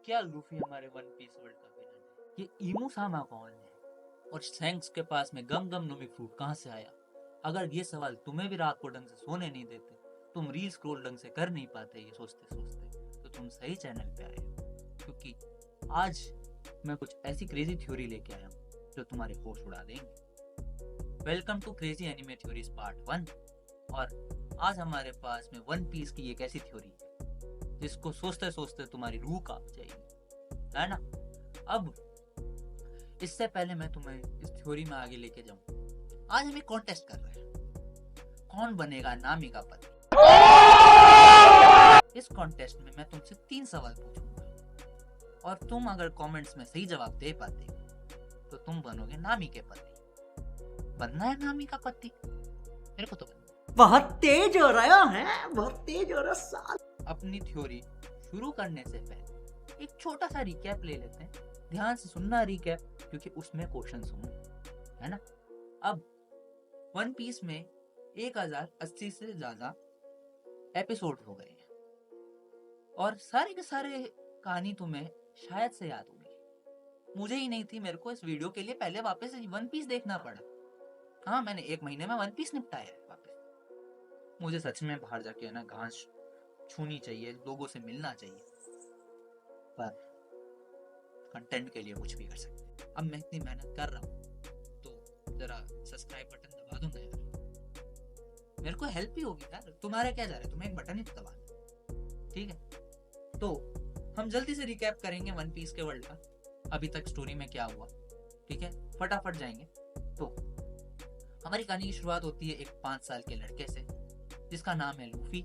क्या लूफी हमारे one piece world का विलन है? ये इमू सामा कौन है? और शैंक्स के पास में गम गम नोमी फ्रूट कहाँ से आया? अगर ये सवाल तुम्हें भी रात को ढंग से सोने नहीं देते, तुम रील स्क्रॉल ढंग से कर नहीं पाते ये सोचते सोचते, तो तुम सही चैनल पे आए हो। क्योंकि आज मैं कुछ ऐसी क्रेजी थ्योरी लेके आया हूँ जो तुम्हारे होश उड़ा देंगे। Welcome to crazy anime theories part 1। और आज हमारे पास में वन पीस की एक ऐसी थ्योरी है जिसको सोचते सोचते तुम्हारी रूह कांप जाएगी, है ना? अब इससे पहले मैं तुम्हें इस थ्योरी में आगे लेके जाऊं, आज हम एक कॉन्टेस्ट कर रहे हैं, कौन बनेगा नामी का पति। इस कॉन्टेस्ट में मैं तुमसे 3 सवाल पूछूंगा और तुम अगर कमेंट्स में सही जवाब दे पाते तो तुम बनोगे नामी के पति। बनना है नामी का पति? मेरे को तो बनना। बहुत तेज हो रहा है, बहुत तेज हो रहा है। अपनी थ्योरी शुरू करने से पहले एक छोटा सा रिकैप ले लेते हैं। ध्यान से सुनना रिकैप, क्योंकि उसमें क्वेश्चंस होंगे, है ना? अब वन पीस में 1080 से ज्यादा एपिसोड हो गए हैं और सारे के सारे कहानी तुम्हें शायद से याद होगी। मुझे ही नहीं थी, मेरे को इस वीडियो के लिए पहले वापस वन पीस देखना पड़ा। हाँ, मैंने 1 महीने में वन पीस निपटाया है वापस। मुझे सच में बाहर जाके ना घास छूनी चाहिए, लोगों से मिलना चाहिए, पर कंटेंट के लिए कुछ भी कर सकते हैं। अब मैं इतनी मेहनत कर रहा हूँ तो जरा सब्सक्राइब बटन दबा दो ना यार, मेरे को हेल्प ही होगी यार। तुम्हारा क्या जा रहा है, तुम्हें एक बटन ही तो दबाना, ठीक है? तो हम जल्दी से रिकैप करेंगे वन पीस के वर्ल्ड का, अभी तक स्टोरी में क्या हुआ, ठीक है? फटाफट जाएंगे। तो हमारी कहानी की शुरुआत होती है एक 5 साल के लड़के से जिसका नाम है लूफी।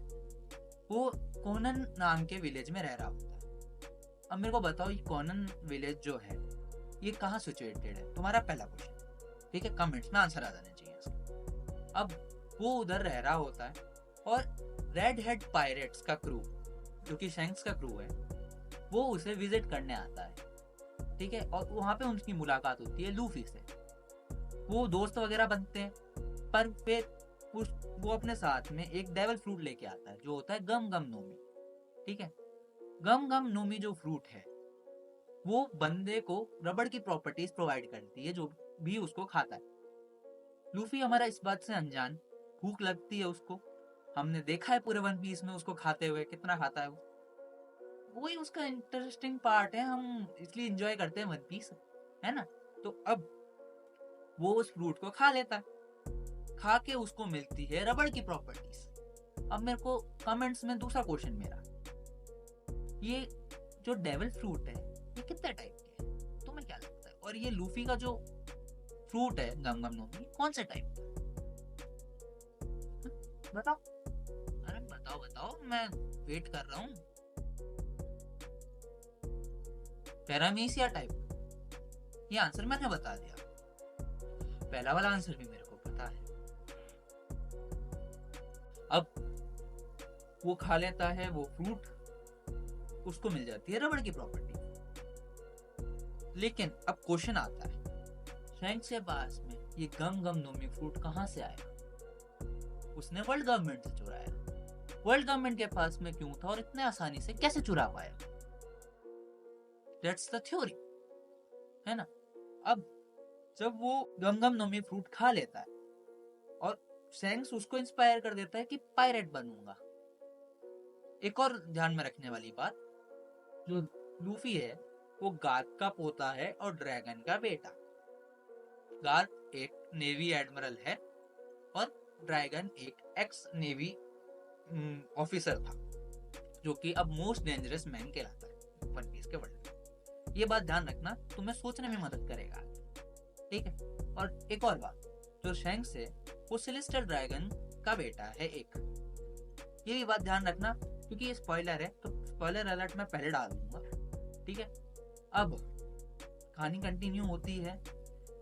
वो कोनन नाम के विलेज में रह रहा होता है। अब मेरे को बताओ, ये कोनन विलेज जो है ये कहाँ सिचुएटेड है? तुम्हारा पहला क्वेश्चन, ठीक है? कमेंट्स में आंसर आ जाने चाहिए इसका। अब वो उधर रह रहा होता है और रेड हेड पायरेट्स का क्रू, जो कि शैंक्स का क्रू है, वो उसे विजिट करने आता है, ठीक है? और वहां पे उनकी मुलाकात होती है लूफी से। वो दोस्त वगैरह बनते हैं, पर फिर वो अपने साथ में एक डेविल फ्रूट लेके आता है जो होता है गम गम नोमी, ठीक है? गम गम नोमी जो फ्रूट है वो बंदे को रबड़ की प्रॉपर्टीज प्रोवाइड करती है जो भी उसको खाता है। लूफी हमारा इस बात से अनजान, भूख लगती है उसको, हमने देखा है पूरे वन पीस में उसको खाते हुए, कितना खाता है वो, वही उसका इंटरेस्टिंग पार्ट है, हम इसलिए एंजॉय करते हैं वन पीस, है ना? तो अब वो उस फ्रूट को खा लेता है, खा के उसको मिलती है रबड़ की प्रॉपर्टीज। अब मेरे को कमेंट्स में दूसरा क्वेश्चन मेरा, ये जो डेविल फ्रूट है ये कितने टाइप के है, तुम्हें क्या लगता है? और ये लूफी का जो फ्रूट है गम गम नोमी, कौन से टाइप का? बताओ, अरे बताओ बताओ, मैं वेट कर रहा हूँ। पैरामीसिया टाइप, ये आंसर मैंने बता दिया। पहला वाला आंसर भी मेरे को पता है। अब वो खा लेता है वो फ्रूट, उसको मिल जाती है रबड़ की प्रॉपर्टी। लेकिन अब क्वेश्चन आता है, शैंक्स के पास में ये गम गम नोमी फ्रूट कहां से आया? उसने वर्ल्ड गवर्नमेंट से चुराया। वर्ल्ड गवर्नमेंट के पास में क्यों था और इतने आसानी से कैसे चुरा पाया? दैट्स द थ्योरी, है ना? अब जब वो गम गम नोमी फ्रूट खा लेता है और शैंक्स उसको इंस्पायर कर देता है कि पायरेट बनूंगा। एक और ध्यान में रखने वाली बात, जो लूफी है वो गार्थ का पोता है और ड्रैगन का बेटा। गार्थ एक नेवी एडमिरल है और ड्रैगन एक एक्स नेवी ऑफिसर था, जो कि अब मोस्ट डेंजरस मैन कहलाता है वन पीस के वर्ल्ड में। ये बात ध्यान रखना, तुम्हें सोचने में मदद करेगा, ठीक है? और एक और बात, जो शैंक्स है वो सेलेस्टियल ड्रैगन का बेटा है एक। ये भी बात ध्यान रखना क्योंकि ये स्पॉइलर है, तो स्पॉइलर अलर्ट मैं पहले डाल दूंगा, ठीक है? अब कहानी कंटिन्यू होती है।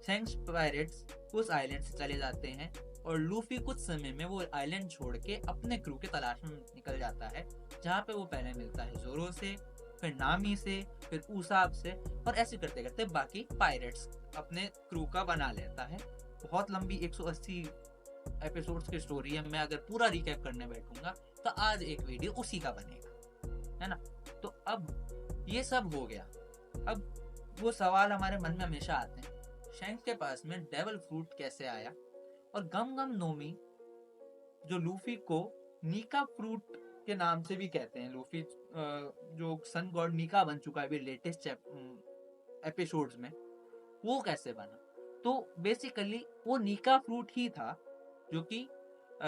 शैंक्स पायरेट्स उस आइलैंड से चले जाते हैं और लूफी कुछ समय में वो आइलैंड छोड़ के अपने क्रू के तलाश में निकल जाता है, जहाँ पे वो पहले मिलता है जोरो से, फिर नामी से, फिर उसाब से, और ऐसे करते करते बाकी पायरेट्स अपने क्रू का बना लेता है। बहुत लंबी 180 एपिसोड्स की स्टोरी है, मैं अगर पूरा रिकैप करने बैठूंगा तो आज एक वीडियो उसी का बनेगा, है ना? तो अब ये सब हो गया। अब वो सवाल हमारे मन में हमेशा आते हैं, शैंक्स के पास में डेविल फ्रूट कैसे आया? और गम गम नोमी जो लूफी को नीका फ्रूट के नाम से भी कहते हैं, लूफी जो सन गॉड नीका बन चुका है अभी लेटेस्ट एपिसोड्स में, वो कैसे बना? तो बेसिकली वो नीका फ्रूट ही था जो कि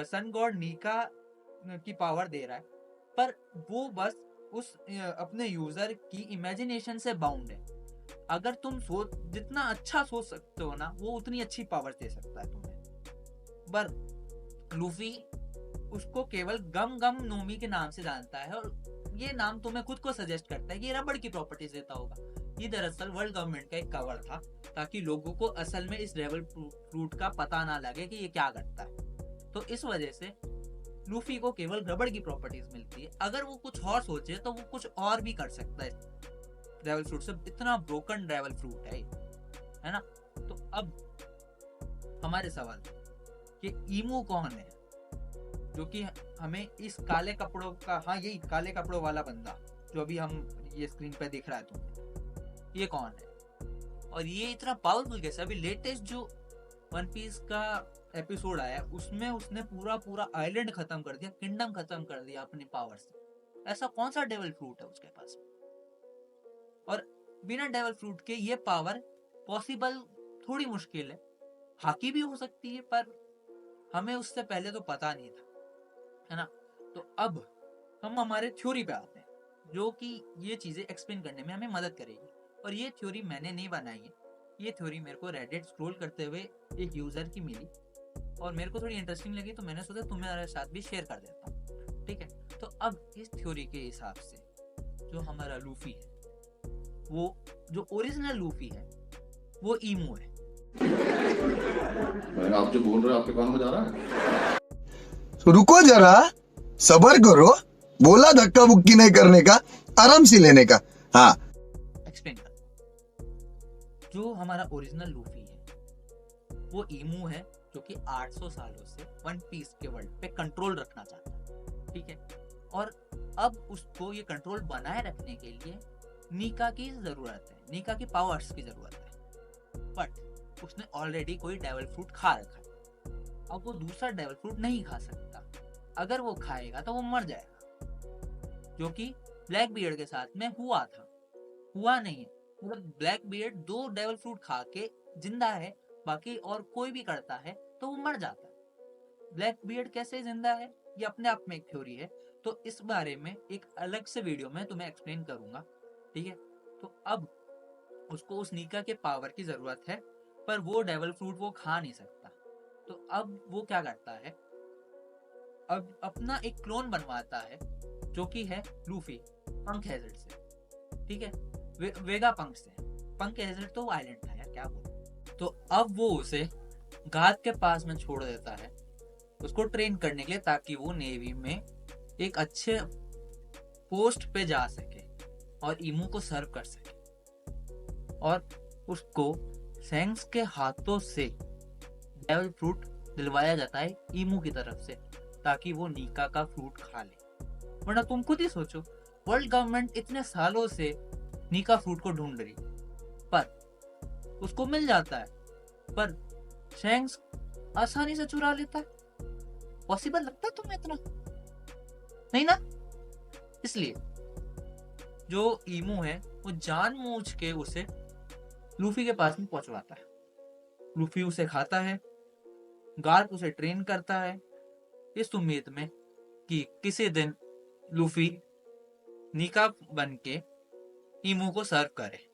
सन गॉड नीका की पावर दे रहा है, पर वो बस उस अपने यूजर की इमेजिनेशन से बाउंड है। अगर तुम सोच जितना अच्छा सोच सकते हो ना, वो उतनी अच्छी पावर दे सकता है तुम्हें। पर लूफी उसको केवल गम गम नोमी के नाम से जानता है, और ये नाम तुम्हें खुद को सजेस्ट करता है कि ये रबड़ की प्रॉपर्टीज देता होगा। ये दरअसल वर्ल्ड गवर्नमेंट का एक कवर था, ताकि लोगों को असल में इस डेविल फ्रूट का पता ना लगे कि ये क्या करता है। तो इस वजह से लूफी को केवल रबड़ की प्रॉपर्टीज मिलती है। अगर वो कुछ और सोचे तो वो कुछ और भी कर सकता है डेविल फ्रूट से। इतना ब्रोकन डेविल फ्रूट है ना? तो अब हमारे सवाल कि ईमू कौन है, जो कि हमें इस काले कपड़ों का, हाँ यही काले कपड़ों वाला बंदा जो अभी हम ये स्क्रीन पे दिख रहा है तुम्हें, ये कौन है? और ये इतना पावरफुल कैसे? अभी लेटेस्ट जो वन पीस का एपिसोड आया उसमें उसने पूरा आइलैंड खत्म कर दिया, किंगडम खत्म कर दिया अपनी पावर से। ऐसा कौन सा डेविल फ्रूट है उसके पास? और बिना डेविल फ्रूट के ये पावर पॉसिबल थोड़ी मुश्किल है। हाकी भी हो सकती है, पर हमें उससे पहले तो पता नहीं था, है ना? तो अब हम हमारे थ्योरी पे आते हैं, जो कि ये चीजें एक्सप्लेन करने में हमें मदद करेगी। और ये थ्योरी मैंने नहीं बनाई है, ये थ्योरी मेरे को रेडिट स्क्रॉल करते हुए एक यूजर की मिली और मेरे को थोड़ी इंटरेस्टिंग लगी, तो मैंने सोचा तुम्हारे साथ भी शेयर कर देता हूँ, ठीक है? तो अब इस थ्योरी के हिसाब से जो हमारा लूफी है, वो जो ओरिजिनल लूफी है वो ईमू है। आप जो बोल रहे हो आपके कानों में जा रहा है? तो रुको जरा, सबर करो। बोला धक्का बुक्की नहीं करने का, आराम से लेने का। हाँ, एक्सप्लेन कर। जो हमारा ओरिजिनल लूफी है वो ईमू है, जो कि 800 सालों से वन पीस के वर्ल्ड पे कंट्रोल रखना चाहता है, ठीक है? और अब उसको ये कंट्रोल बनाए रखने के लिए नीका की जरूरत है, नीका की पावर्स की जरूरत है। बट उसने ऑलरेडी कोई डेविल फ्रूट खा रखा है, अब वो दूसरा डेविल फ्रूट नहीं खा सकता। अगर वो खाएगा तो वो मर जाएगा, जो कि ब्लैक बियर्ड के साथ में हुआ था। हुआ नहीं है, मतलब ब्लैक बियर्ड 2 डेविल फ्रूट खा के जिंदा है, बाकी और कोई भी करता है तो वो मर जाता है। ब्लैक बियर्ड कैसे जिंदा है, ये अपने आप में एक थ्योरी है, तो इस बारे में एक अलग से वीडियो में तुम्हें एक्सप्लेन करूंगा, ठीक है? तो अब उसको उस नीका के पावर की जरूरत है, पर वो डेविल फ्रूट वो खा नहीं सकता। तो अब वो क्या करता है, अब अपना एक क्लोन बनवाता है, जो कि है लूफी पंक हैजर्ड से, ठीक है? वेगा पंक से। पंक हैजर्ड तो आइलैंड था यार, क्या बोलूं। तो अब वो उसे गाद के पास में छोड़ देता है, उसको ट्रेन करने के लिए, ताकि वो नेवी में एक अच्छे पोस्ट पे जा सके और ईमू को सर्व कर सके। और उसको सैंक्स के हाथों से डेविल फ्रूट दिलवाया जाता है ईमू की तरफ से, ताकि वो नीका का फ्रूट खा ले। वरना तुम खुद ही सोचो, वर्ल्ड गवर्नमेंट इतने सालों से नीका फ्रूट को ढूंढ रही, पर उसको मिल जाता है, पर शैंक्स आसानी से चुरा लेता है। पॉसिबल लगता है तुम्हें इतना? नहीं ना? इसलिए जो ईमू है वो जानबूझ के उसे लूफी के पास में पहुंचवाता है। लूफी उसे खाता है, गार्प उसे ट्रेन करता है, इस उम्मीद में कि किसी दिन लूफी नीका बन के ईमू को सर्व करे।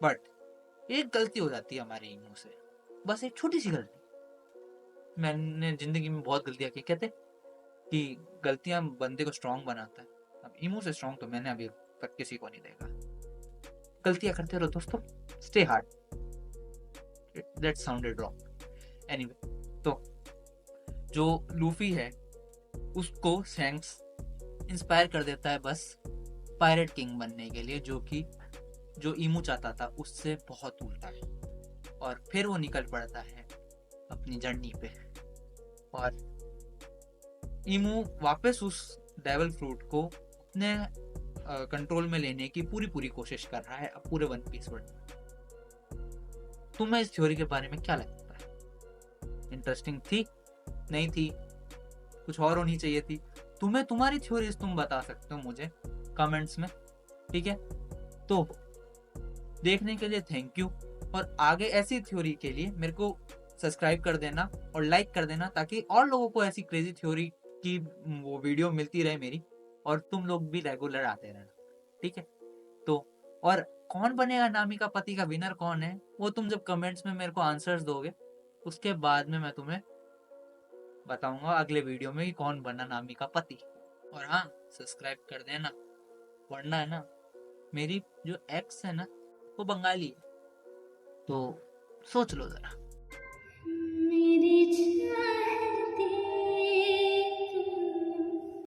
बट एक गलती हो जाती है हमारे ईमू से, बस एक छोटी सी गलती। मैंने जिंदगी में बहुत गलतियां की, कहते कि गलतियां बंदे को स्ट्रांग बनाता है। अब ईमू से स्ट्रांग तो मैंने अभी तक किसी को नहीं देखा। गलतियां करते रहो दोस्तों, stay hard. That sounded wrong. Anyway, तो जो लूफी है उसको शैंक्स इंस्पायर कर देता है बस पायरेट किंग बनने के लिए, जो कि जो ईमू चाहता था उससे बहुत उल्टा है। और फिर वो निकल पड़ता है अपनी जर्नी पे, और ईमू वापस उस डेविल फ्रूट को अपने कंट्रोल में लेने की पूरी पूरी कोशिश कर रहा है अब पूरे वन पीस वर्ल्ड में। तुम्हें इस थ्योरी के बारे में क्या लगता है? इंटरेस्टिंग थी, नहीं थी, कुछ और होनी चाहिए थी? तुम्हें तुम्हारी थ्योरीज तुम बता सकते हो मुझे कमेंट्स में, ठीक है? तो देखने के लिए थैंक यू, और आगे ऐसी थ्योरी के लिए मेरे को सब्सक्राइब कर देना और लाइक कर देना, ताकि और लोगों को ऐसी क्रेजी थ्योरी की वो वीडियो मिलती रहे मेरी, और तुम लोग भी रेगुलर आते रहना, ठीक है? तो और कौन बनेगा नामी का पति का विनर कौन है, वो तुम जब कमेंट्स में मेरे को आंसर्स दोगे, उसके बाद में मैं तुम्हें बताऊंगा अगले वीडियो में कि कौन बना नामी का पति। और हाँ, सब्सक्राइब कर देना, वरना है ना मेरी जो एक्स है ना वो बंगाली है, तो सोच लो जरा।